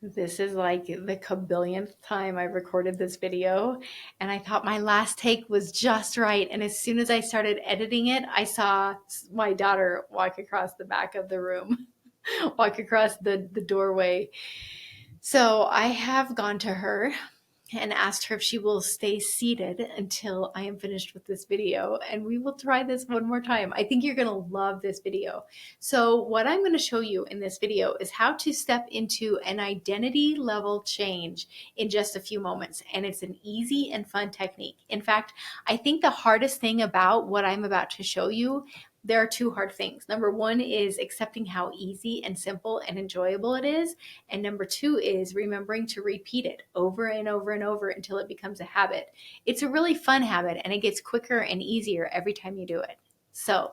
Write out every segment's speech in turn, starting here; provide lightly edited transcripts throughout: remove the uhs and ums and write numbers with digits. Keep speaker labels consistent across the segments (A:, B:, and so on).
A: This is like the kabillionth time I recorded this video, and I thought my last take was just right. And as soon as I started editing it, I saw my daughter walk across the back of the room, walk across the doorway. So I have gone to her and asked her if she will stay seated until I am finished with this video, and we will try this one more time. I think you're gonna love this video. So what I'm gonna show you in this video is how to step into an identity level change in just a few moments, and it's an easy and fun technique. In fact, I think the hardest thing about what I'm about to show you, there are two hard things. Number one is accepting how easy and simple and enjoyable it is. And number two is remembering to repeat it over and over and over until it becomes a habit. It's a really fun habit, and it gets quicker and easier every time you do it. So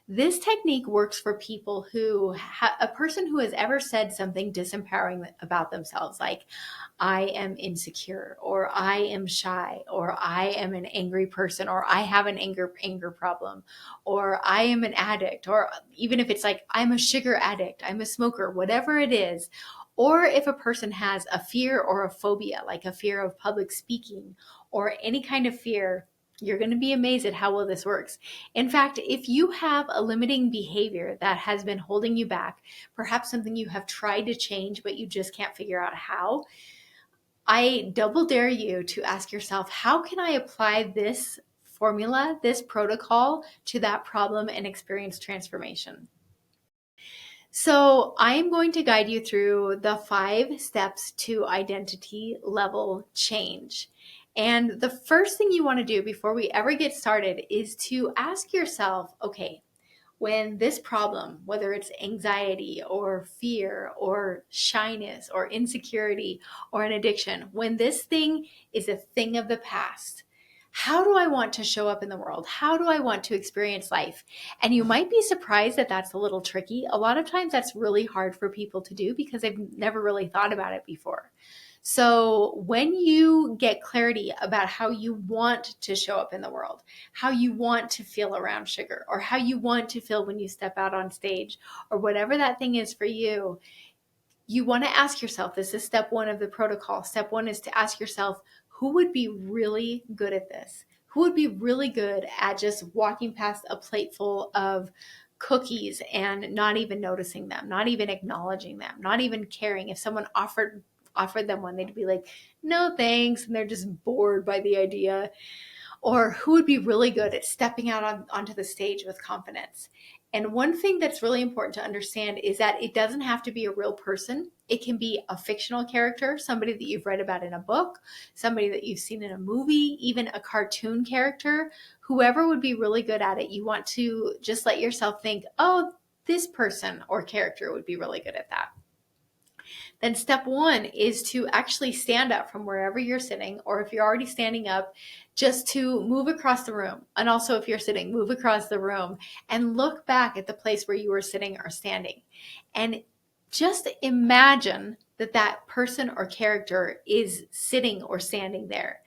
A: this technique works for people who, a person who has ever said something disempowering about themselves, like I am insecure, or I am shy, or I am an angry person, or I have an anger problem, or I am an addict, or even if it's like I'm a sugar addict, I'm a smoker, whatever it is. Or if a person has a fear or a phobia, like a fear of public speaking or any kind of fear, you're going to be amazed at how well this works. In fact, if you have a limiting behavior that has been holding you back, perhaps something you have tried to change, but you just can't figure out how, I double dare you to ask yourself, how can I apply this formula, this protocol to that problem and experience transformation? So I am going to guide you through the 5 steps to identity level change. And the first thing you want to do before we ever get started is to ask yourself, okay, when this problem, whether it's anxiety or fear or shyness or insecurity or an addiction, when this thing is a thing of the past, how do I want to show up in the world? How do I want to experience life? And you might be surprised that that's a little tricky. A lot of times that's really hard for people to do because they've never really thought about it before. So when you get clarity about how you want to show up in the world, how you want to feel around sugar, or how you want to feel when you step out on stage, or whatever that thing is for you, you want to ask yourself, this is step 1 of the protocol. Step 1 is to ask yourself, who would be really good at this? Who would be really good at just walking past a plate full of cookies and not even noticing them, not even acknowledging them, not even caring? If someone offered them one, they'd be like, no thanks, and they're just bored by the idea. Or who would be really good at stepping out onto the stage with confidence? And one thing that's really important to understand is that it doesn't have to be a real person. It can be a fictional character, somebody that you've read about in a book, somebody that you've seen in a movie, even a cartoon character. Whoever would be really good at it, you want to just let yourself think, oh, this person or character would be really good at that. Then step 1 is to actually stand up from wherever you're sitting, or if you're already standing up, just to move across the room. And also if you're sitting, move across the room and look back at the place where you were sitting or standing. And just imagine that that person or character is sitting or standing there.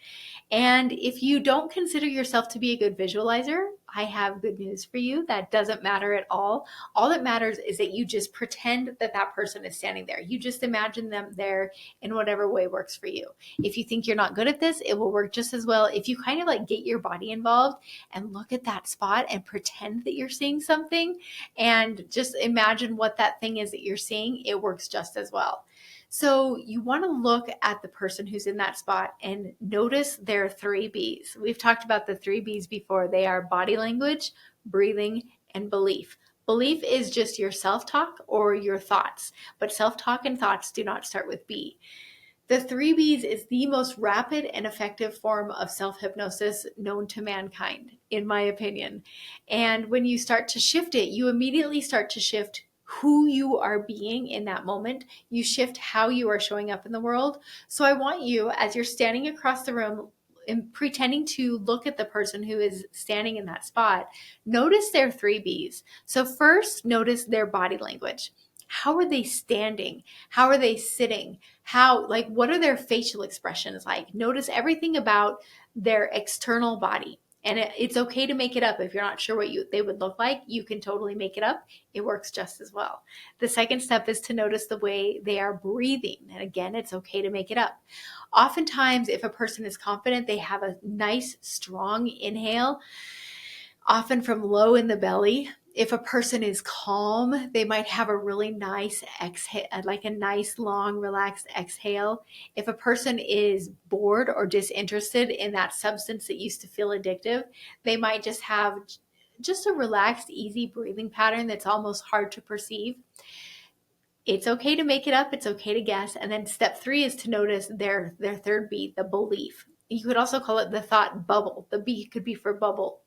A: And if you don't consider yourself to be a good visualizer, I have good news for you. That doesn't matter at all. All that matters is that you just pretend that that person is standing there. You just imagine them there in whatever way works for you. If you think you're not good at this, it will work just as well. If you kind of like get your body involved and look at that spot and pretend that you're seeing something and just imagine what that thing is that you're seeing, it works just as well. So you want to look at the person who's in that spot and notice their 3 B's. We've talked about the 3 B's before. They are body language, breathing, and belief. Belief is just your self-talk or your thoughts, but self-talk and thoughts do not start with B. The 3 B's is the most rapid and effective form of self-hypnosis known to mankind, in my opinion. And when you start to shift it, you immediately start to shift who you are being in that moment. You shift how you are showing up in the world. So I want you, as you're standing across the room and pretending to look at the person who is standing in that spot, notice their 3 B's. So first, notice their body language. How are they standing? How are they sitting? What are their facial expressions like? Notice everything about their external body. And it's okay to make it up. If you're not sure what they would look like, you can totally make it up. It works just as well. The second step is to notice the way they are breathing. And again, it's okay to make it up. Oftentimes, if a person is confident, they have a nice, strong inhale, often from low in the belly. If a person is calm, they might have a really nice exhale, like a nice, long, relaxed exhale. If a person is bored or disinterested in that substance that used to feel addictive, they might just have just a relaxed, easy breathing pattern that's almost hard to perceive. It's okay to make it up. It's okay to guess. And then step 3 is to notice their third B, the belief. You could also call it the thought bubble. The B could be for bubble.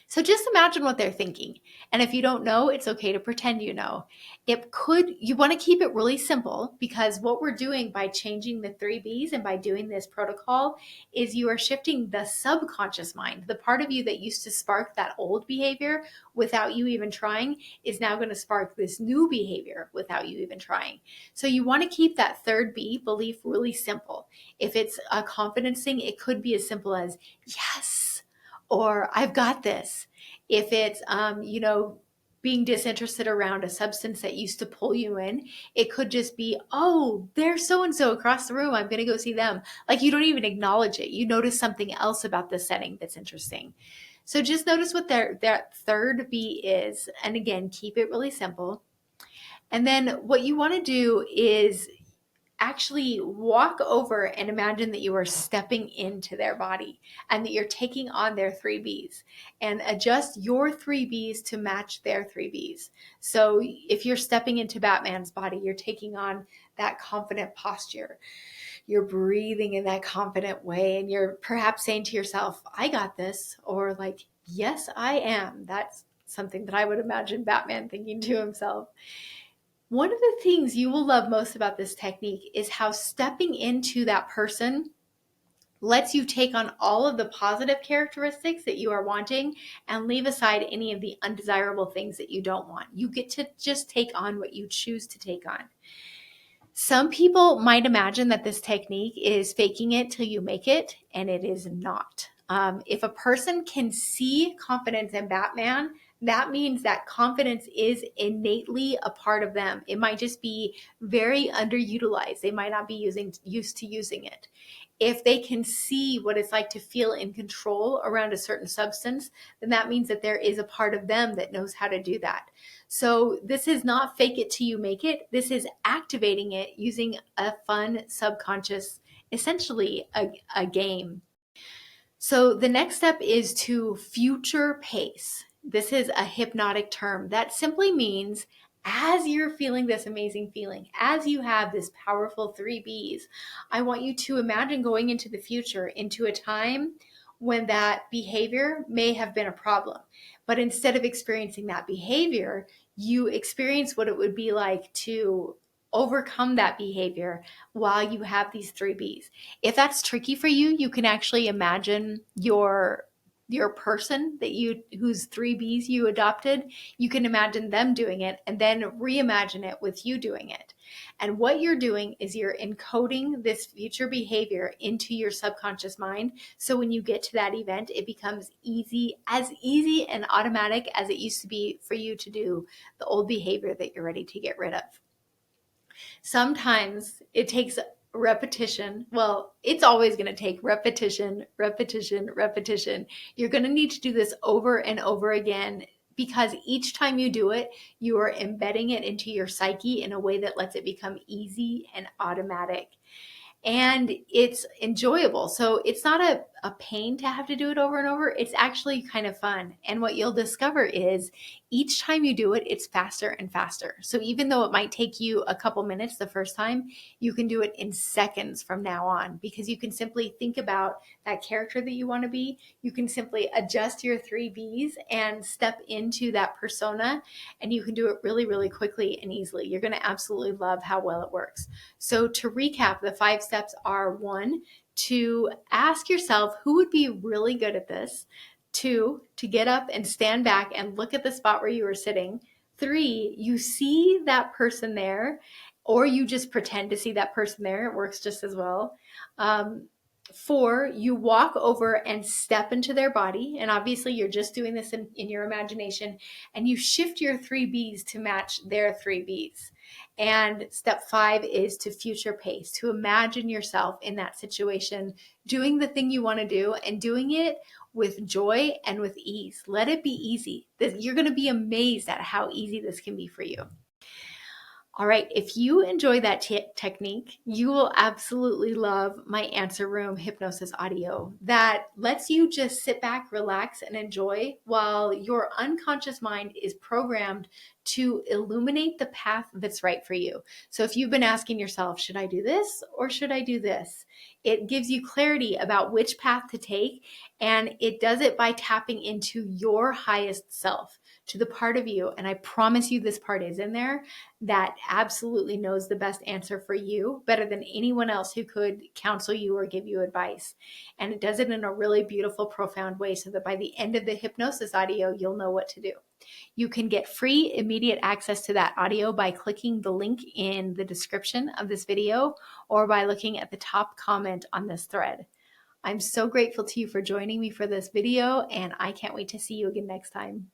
A: So just imagine what they're thinking. And if you don't know, it's okay to pretend you know. You want to keep it really simple, because what we're doing by changing the 3 Bs and by doing this protocol is you are shifting the subconscious mind. The part of you that used to spark that old behavior without you even trying is now going to spark this new behavior without you even trying. So you want to keep that third B, belief, really simple. If it's a confidence thing, it could be as simple as yes, or I've got this. If it's, being disinterested around a substance that used to pull you in, it could just be, oh, there's so-and-so across the room. I'm going to go see them. Like, you don't even acknowledge it. You notice something else about the setting that's interesting. So just notice what that third B is. And again, keep it really simple. And then what you want to do is actually walk over and imagine that you are stepping into their body and that you're taking on their 3 Bs, and adjust your 3 Bs to match their 3 Bs. So if you're stepping into Batman's body, you're taking on that confident posture. You're breathing in that confident way, and you're perhaps saying to yourself, I got this, or like, yes, I am. That's something that I would imagine Batman thinking to himself. One of the things you will love most about this technique is how stepping into that person lets you take on all of the positive characteristics that you are wanting and leave aside any of the undesirable things that you don't want. You get to just take on what you choose to take on. Some people might imagine that this technique is faking it till you make it, and it is not. If a person can see confidence in Batman, that means that confidence is innately a part of them. It might just be very underutilized. They might not be used to using it. If they can see what it's like to feel in control around a certain substance, then that means that there is a part of them that knows how to do that. So this is not fake it till you make it. This is activating it using a fun subconscious, essentially a game. So the next step is to future pace. This is a hypnotic term that simply means, as you're feeling this amazing feeling, as you have this powerful 3 Bs, I want you to imagine going into the future, into a time when that behavior may have been a problem. But instead of experiencing that behavior, you experience what it would be like to overcome that behavior while you have these 3 Bs. If that's tricky for you, you can actually imagine your person whose 3 Bs you adopted. You can imagine them doing it and then reimagine it with you doing it. And what you're doing is you're encoding this future behavior into your subconscious mind. So when you get to that event, it becomes easy and automatic as it used to be for you to do the old behavior that you're ready to get rid of. Sometimes it takes repetition. Well, it's always going to take repetition, repetition, repetition. You're going to need to do this over and over again, because each time you do it, you are embedding it into your psyche in a way that lets it become easy and automatic. And it's enjoyable. So it's not a pain to have to do it over and over. It's actually kind of fun. And what you'll discover is each time you do it, it's faster and faster. So even though it might take you a couple minutes the first time, you can do it in seconds from now on, because you can simply think about that character that you want to be. You can simply adjust your 3 Bs and step into that persona, and you can do it really, really quickly and easily. You're going to absolutely love how well it works. So to recap, the 5 steps are: 1, to ask yourself who would be really good at this. 2, to get up and stand back and look at the spot where you were sitting. 3, you see that person there, or you just pretend to see that person there. It works just as well. 4, you walk over and step into their body. And obviously, you're just doing this in your imagination. And you shift your 3Bs to match their 3Bs. And step 5 is to future pace, to imagine yourself in that situation, doing the thing you want to do and doing it with joy and with ease. Let it be easy. You're going to be amazed at how easy this can be for you. All right, if you enjoy that technique, you will absolutely love my answer room hypnosis audio that lets you just sit back, relax, and enjoy while your unconscious mind is programmed to illuminate the path that's right for you. So if you've been asking yourself, should I do this or should I do this? It gives you clarity about which path to take, and it does it by tapping into your highest self, to the part of you, and I promise you this part is in there, that absolutely knows the best answer for you better than anyone else who could counsel you or give you advice. And it does it in a really beautiful, profound way so that by the end of the hypnosis audio, you'll know what to do. You can get free immediate access to that audio by clicking the link in the description of this video or by looking at the top comment on this thread. I'm so grateful to you for joining me for this video, and I can't wait to see you again next time.